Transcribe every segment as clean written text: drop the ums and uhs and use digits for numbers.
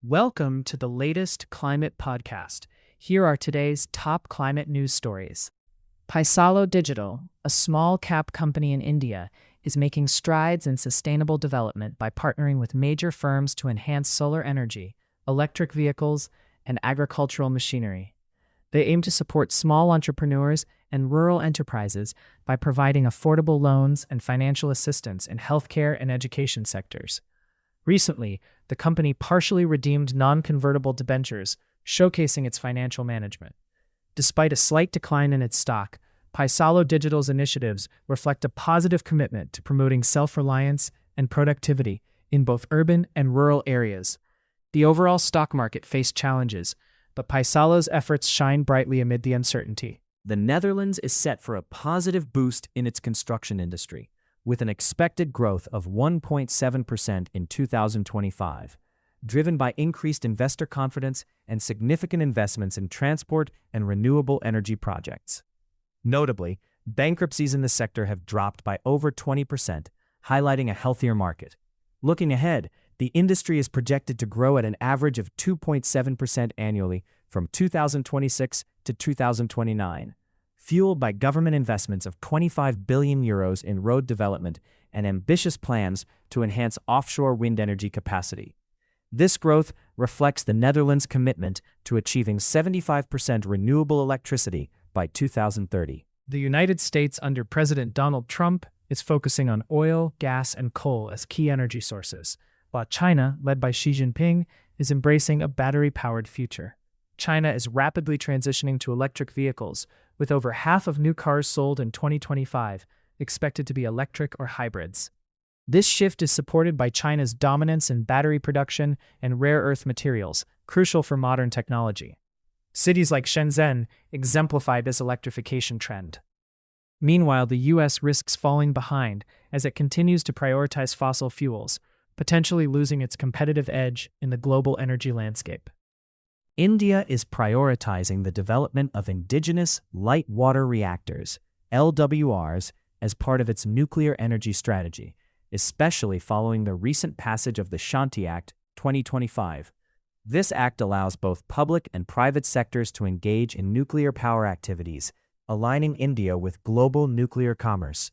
Welcome to the latest climate podcast. Here are today's top climate news stories. Paisalo Digital, a small cap company in India, is making strides in sustainable development by partnering with major firms to enhance solar energy, electric vehicles, and agricultural machinery. They aim to support small entrepreneurs and rural enterprises by providing affordable loans and financial assistance in healthcare and education sectors. Recently, the company partially redeemed non-convertible debentures, showcasing its financial management. Despite a slight decline in its stock, Paisalo Digital's initiatives reflect a positive commitment to promoting self-reliance and productivity in both urban and rural areas. The overall stock market faced challenges, but Paisalo's efforts shine brightly amid the uncertainty. The Netherlands is set for a positive boost in its construction industry, with an expected growth of 1.7% in 2025, driven by increased investor confidence and significant investments in transport and renewable energy projects. Notably, bankruptcies in the sector have dropped by over 20%, highlighting a healthier market. Looking ahead, the industry is projected to grow at an average of 2.7% annually from 2026 to 2029. Fueled by government investments of €25 billion in road development and ambitious plans to enhance offshore wind energy capacity. This growth reflects the Netherlands' commitment to achieving 75% renewable electricity by 2030. The United States under President Donald Trump is focusing on oil, gas, and coal as key energy sources, while China, led by Xi Jinping, is embracing a battery-powered future. China is rapidly transitioning to electric vehicles, with over half of new cars sold in 2025 expected to be electric or hybrids. This shift is supported by China's dominance in battery production and rare earth materials, crucial for modern technology. Cities like Shenzhen exemplify this electrification trend. Meanwhile, the U.S. risks falling behind as it continues to prioritize fossil fuels, potentially losing its competitive edge in the global energy landscape. India is prioritizing the development of Indigenous Light Water Reactors, LWRs, as part of its nuclear energy strategy, especially following the recent passage of the Shanti Act 2025. This act allows both public and private sectors to engage in nuclear power activities, aligning India with global nuclear commerce.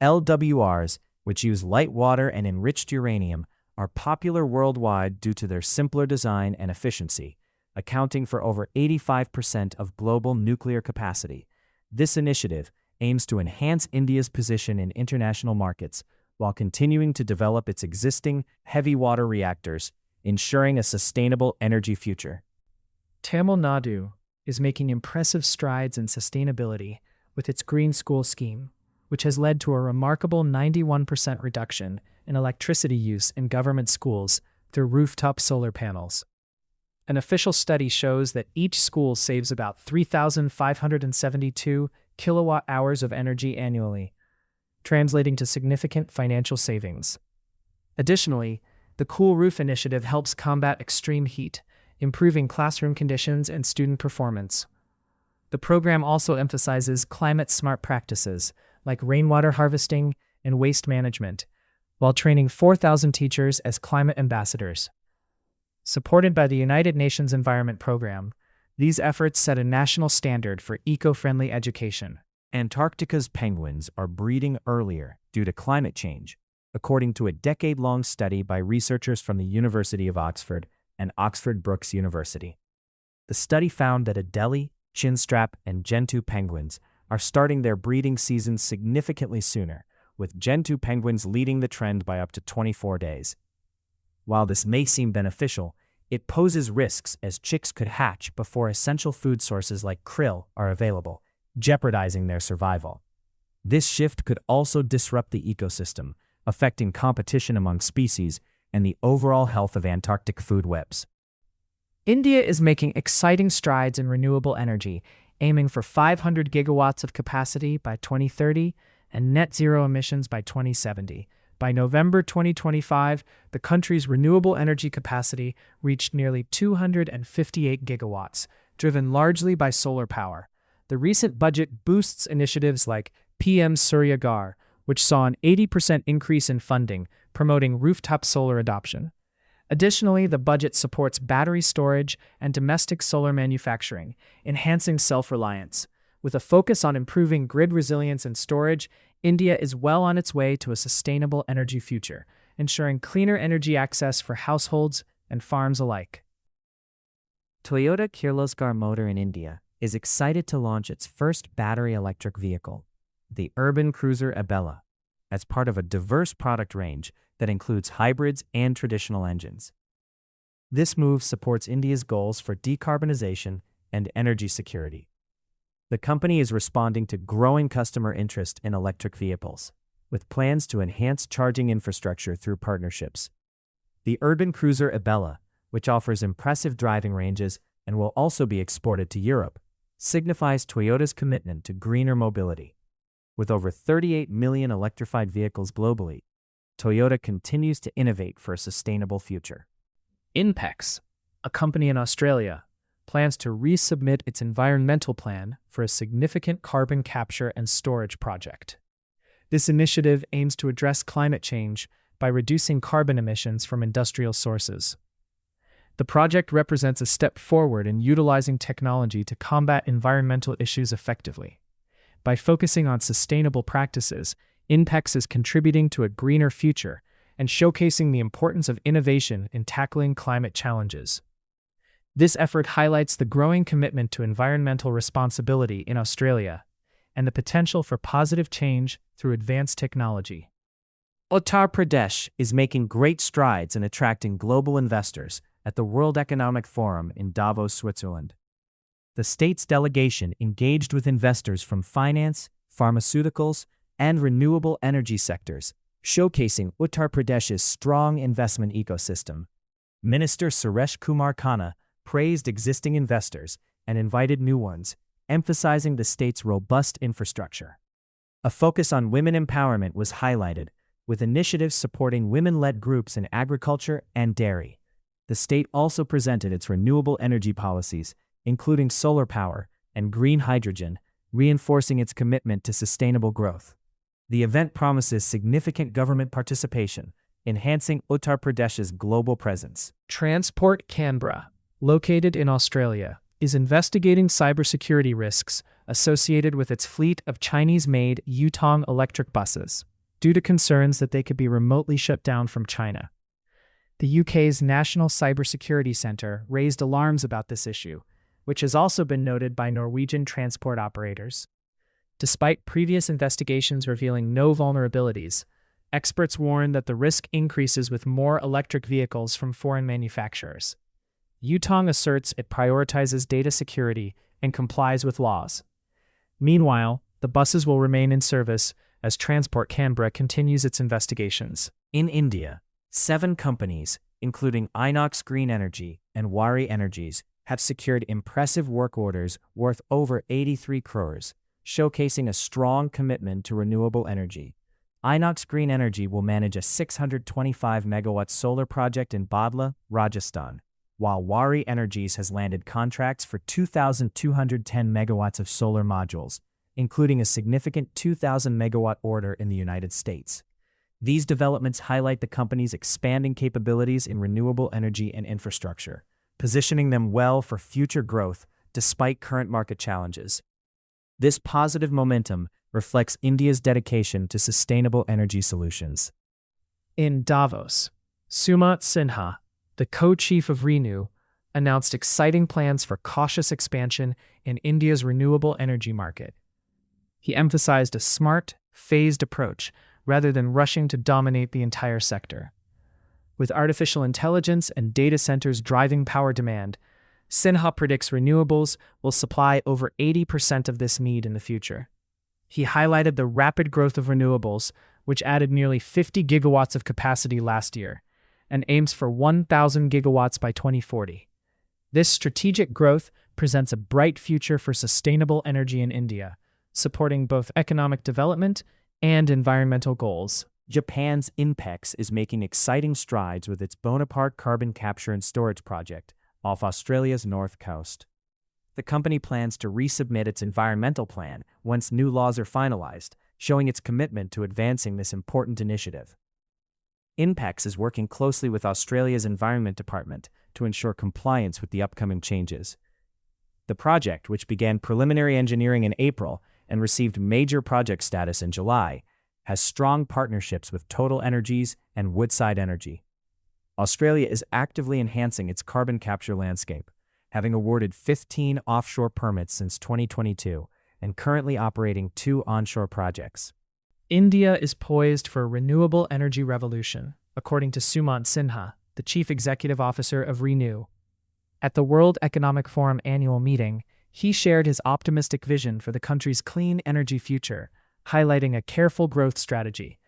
LWRs, which use light water and enriched uranium, are popular worldwide due to their simpler design and efficiency, accounting for over 85% of global nuclear capacity. This initiative aims to enhance India's position in international markets while continuing to develop its existing heavy water reactors, ensuring a sustainable energy future. Tamil Nadu is making impressive strides in sustainability with its Green School scheme, which has led to a remarkable 91% reduction in electricity use in government schools through rooftop solar panels. An official study shows that each school saves about 3,572 kilowatt-hours of energy annually, translating to significant financial savings. Additionally, the Cool Roof Initiative helps combat extreme heat, improving classroom conditions and student performance. The program also emphasizes climate-smart practices like rainwater harvesting and waste management, while training 4,000 teachers as climate ambassadors. Supported by the United Nations Environment Program, these efforts set a national standard for eco-friendly education. Antarctica's penguins are breeding earlier due to climate change, according to a decade-long study by researchers from the University of Oxford and Oxford Brookes University. The study found that Adelie, chinstrap, and gentoo penguins are starting their breeding seasons significantly sooner, with gentoo penguins leading the trend by up to 24 days. While this may seem beneficial, it poses risks as chicks could hatch before essential food sources like krill are available, jeopardizing their survival. This shift could also disrupt the ecosystem, affecting competition among species and the overall health of Antarctic food webs. India is making exciting strides in renewable energy, aiming for 500 gigawatts of capacity by 2030 and net zero emissions by 2070. By November 2025, the country's renewable energy capacity reached nearly 258 gigawatts, driven largely by solar power. The recent budget boosts initiatives like PM Surya Ghar, which saw an 80% increase in funding, promoting rooftop solar adoption. Additionally, the budget supports battery storage and domestic solar manufacturing, enhancing self-reliance. With a focus on improving grid resilience and storage, India is well on its way to a sustainable energy future, ensuring cleaner energy access for households and farms alike. Toyota Kirloskar Motor in India is excited to launch its first battery electric vehicle, the urban cruiser Abella, as part of a diverse product range that includes hybrids and traditional engines. This move supports India's goals for decarbonization and energy security. The company is responding to growing customer interest in electric vehicles, with plans to enhance charging infrastructure through partnerships. The urban cruiser Abella, which offers impressive driving ranges and will also be exported to Europe, signifies Toyota's commitment to greener mobility. With over 38 million electrified vehicles globally, Toyota continues to innovate for a sustainable future. Inpex, a company in Australia, plans to resubmit its environmental plan for a significant carbon capture and storage project. This initiative aims to address climate change by reducing carbon emissions from industrial sources. The project represents a step forward in utilizing technology to combat environmental issues effectively. By focusing on sustainable practices, Inpex is contributing to a greener future and showcasing the importance of innovation in tackling climate challenges. This effort highlights the growing commitment to environmental responsibility in Australia and the potential for positive change through advanced technology. Uttar Pradesh is making great strides in attracting global investors at the World Economic Forum in Davos, Switzerland. The state's delegation engaged with investors from finance, pharmaceuticals, and renewable energy sectors, showcasing Uttar Pradesh's strong investment ecosystem. Minister Suresh Kumar Khanna praised existing investors and invited new ones, emphasizing the state's robust infrastructure. A focus on women empowerment was highlighted, with initiatives supporting women-led groups in agriculture and dairy. The state also presented its renewable energy policies, including solar power and green hydrogen, reinforcing its commitment to sustainable growth. The event promises significant government participation, enhancing Uttar Pradesh's global presence. Transport Canberra, located in Australia, is investigating cybersecurity risks associated with its fleet of Chinese-made Yutong electric buses, due to concerns that they could be remotely shut down from China. The UK's National Cybersecurity Centre raised alarms about this issue, which has also been noted by Norwegian transport operators. Despite previous investigations revealing no vulnerabilities, experts warn that the risk increases with more electric vehicles from foreign manufacturers. Yutong asserts it prioritizes data security and complies with laws. Meanwhile, the buses will remain in service as Transport Canberra continues its investigations. In India, 7 companies, including Inox Green Energy and Wari Energies, have secured impressive work orders worth over 83 crores, showcasing a strong commitment to renewable energy. Inox Green Energy will manage a 625-megawatt solar project in Badla, Rajasthan, while Wari Energies has landed contracts for 2,210 megawatts of solar modules, including a significant 2,000-megawatt order in the United States. These developments highlight the company's expanding capabilities in renewable energy and infrastructure, positioning them well for future growth despite current market challenges. This positive momentum reflects India's dedication to sustainable energy solutions. In Davos, Sumant Sinha, the co-chief of Renew, announced exciting plans for cautious expansion in India's renewable energy market. He emphasized a smart, phased approach rather than rushing to dominate the entire sector. With artificial intelligence and data centers driving power demand, Sinha predicts renewables will supply over 80% of this need in the future. He highlighted the rapid growth of renewables, which added nearly 50 gigawatts of capacity last year, and aims for 1,000 gigawatts by 2040. This strategic growth presents a bright future for sustainable energy in India, supporting both economic development and environmental goals. Japan's Inpex is making exciting strides with its Bonaparte carbon capture and storage project off Australia's north coast. The company plans to resubmit its environmental plan once new laws are finalized, showing its commitment to advancing this important initiative. Inpex is working closely with Australia's Environment Department to ensure compliance with the upcoming changes. The project, which began preliminary engineering in April and received major project status in July, has strong partnerships with Total Energies and Woodside Energy. Australia is actively enhancing its carbon capture landscape, having awarded 15 offshore permits since 2022 and currently operating 2 onshore projects. India is poised for a renewable energy revolution, according to Sumant Sinha, the chief executive officer of Renew. At the World Economic Forum annual meeting, he shared his optimistic vision for the country's clean energy future, highlighting a careful growth strategy.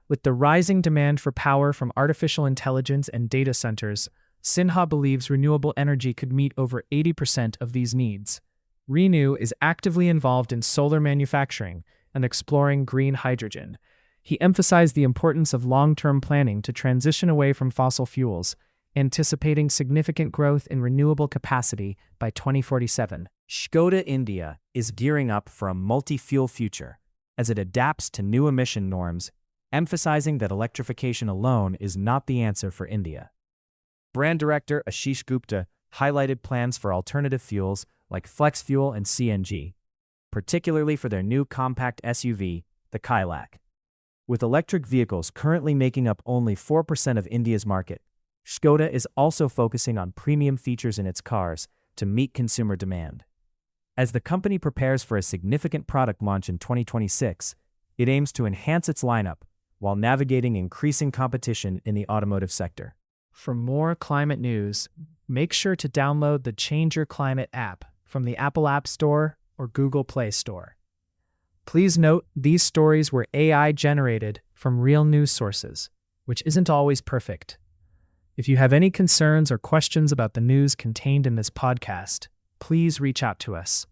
With the rising demand for power from artificial intelligence and data centers, Sinha believes renewable energy could meet over 80% of these needs. Renew is actively involved in solar manufacturing and exploring green hydrogen. He emphasized the importance of long-term planning to transition away from fossil fuels, anticipating significant growth in renewable capacity by 2047. Skoda India is gearing up for a multi-fuel future as it adapts to new emission norms, emphasizing that electrification alone is not the answer for India. Brand director Ashish Gupta highlighted plans for alternative fuels like flex fuel and CNG, particularly for their new compact SUV, the Kailak. With electric vehicles currently making up only 4% of India's market, Skoda is also focusing on premium features in its cars to meet consumer demand. As the company prepares for a significant product launch in 2026, it aims to enhance its lineup while navigating increasing competition in the automotive sector. For more climate news, make sure to download the Change Your Climate app from the Apple App Store or Google Play Store. Please note these stories were AI generated from real news sources, which isn't always perfect. If you have any concerns or questions about the news contained in this podcast, please reach out to us.